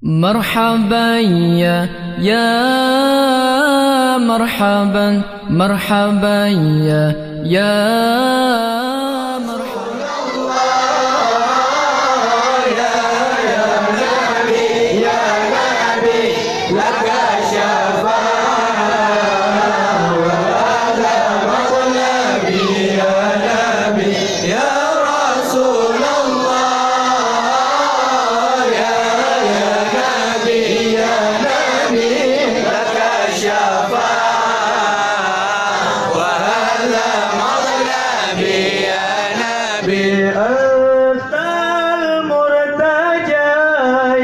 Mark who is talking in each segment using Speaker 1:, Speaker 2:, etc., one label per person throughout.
Speaker 1: مرحبا يا مرحبا مرحبا يا مرحبا
Speaker 2: يا نبي لك شفاعة وهذا مطلبي يا نبي يا رسول الله يا نبي لك شفاعة وهذا مطلبي يا نبي أنت المرتجى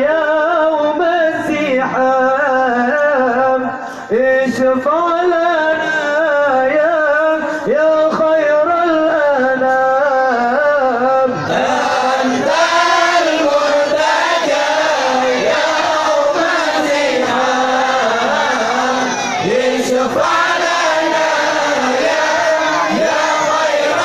Speaker 2: يوم الزحام اشفع لنا يا خير الأنام أنت المرتجى يوم الزحام اشفع لنا يا خير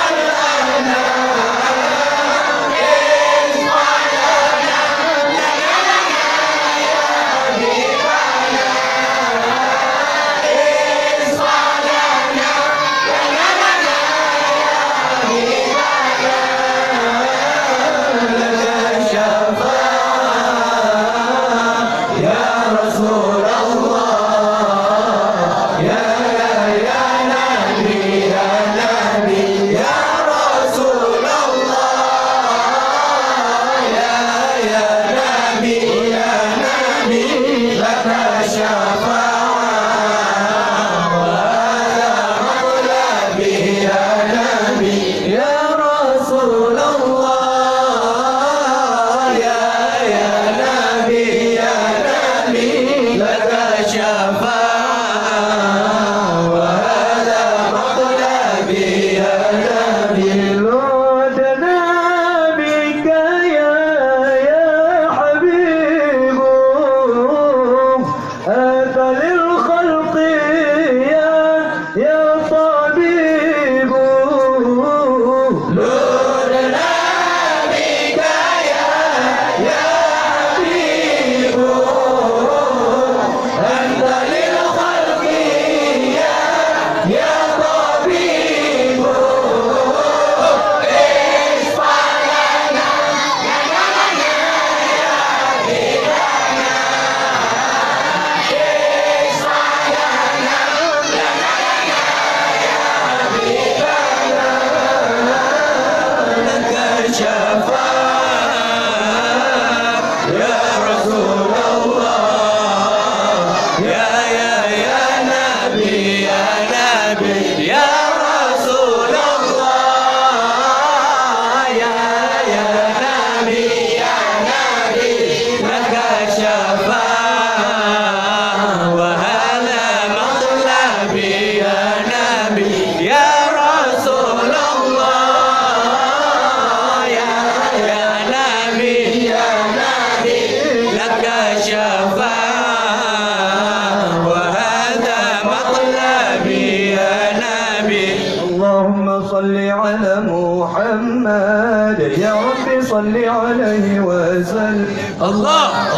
Speaker 2: اللهم صل على محمد يا رب صل عليه وسلم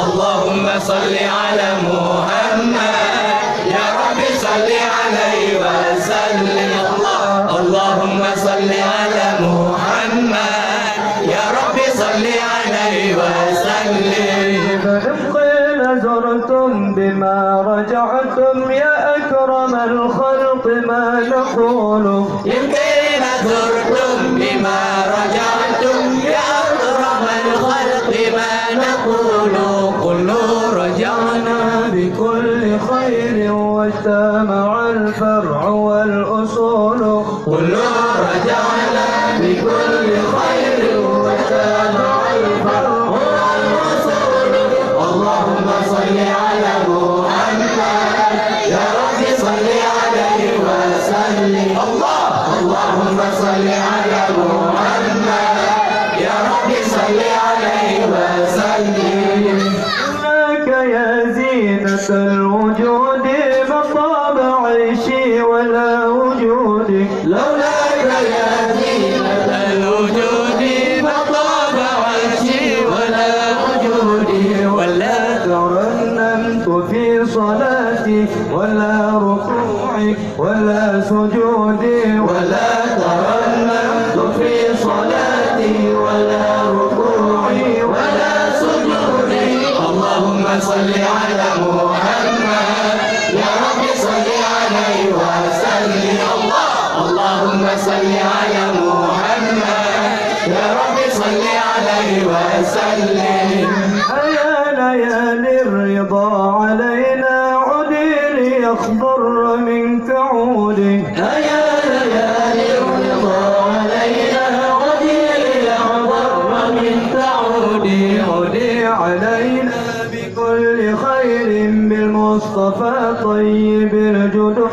Speaker 2: اللهم صل على محمد يا رب صل عليه وسلم اللهم صل على محمد يا رب صل عليه وسلم فإن قيل زرتم بما رجعتم يا أكرم الخلق ما نقول إن قيل زرتم بما رجعتم يا أكرم الخلق ما نقول كلوا رجعنا بكل خير واجتمع الفرع والأصول كلوا رجعنا بكل خير واجتمع الفرع والأصول اللهم صل على محمد يا رب صل عليه وسلم اللهم صل على محمد يا رب صل عليه وسلم هناك يا زينة الوجود مطاب عيشي ولا وجودك لولاك يا زينة الوجود مطاب عيشي ولا وجودي ولا ولا سجودي ولا ترنمت في صلاتي ولا ركوعي ولا سجودي. اللهم صل على محمد يا رب صل عليه وسلم. اللهم صل على محمد يا رب صل عليه وسلم. يا ليالي الرضا علينا عودي ليخضر منك عودي. يا ليالي الرضا علينا عودي ليخضر منك عودي. عودي علينا بكل خير بالمصطفى طيب الجدود.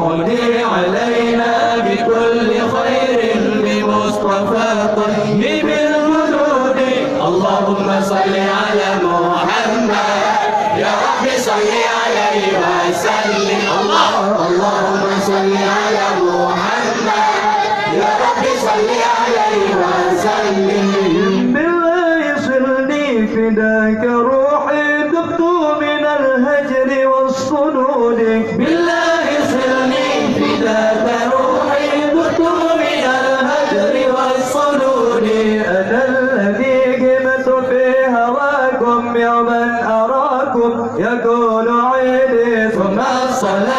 Speaker 2: عودي علينا بكل خير بمصطفى طيب الجدود. اللهم صل على محمد يا رب صل عليه وسلم. اللهم صل على محمد يا رب صل عليه وسلم. بالله صلني فداك روحي تبت من الهجر والصدود. بالله صلني فداك روحي تبت من الهجر والصدود. أنا الذي قمت في هواكم يوما أراكم يقول عيدي ثم الصلاة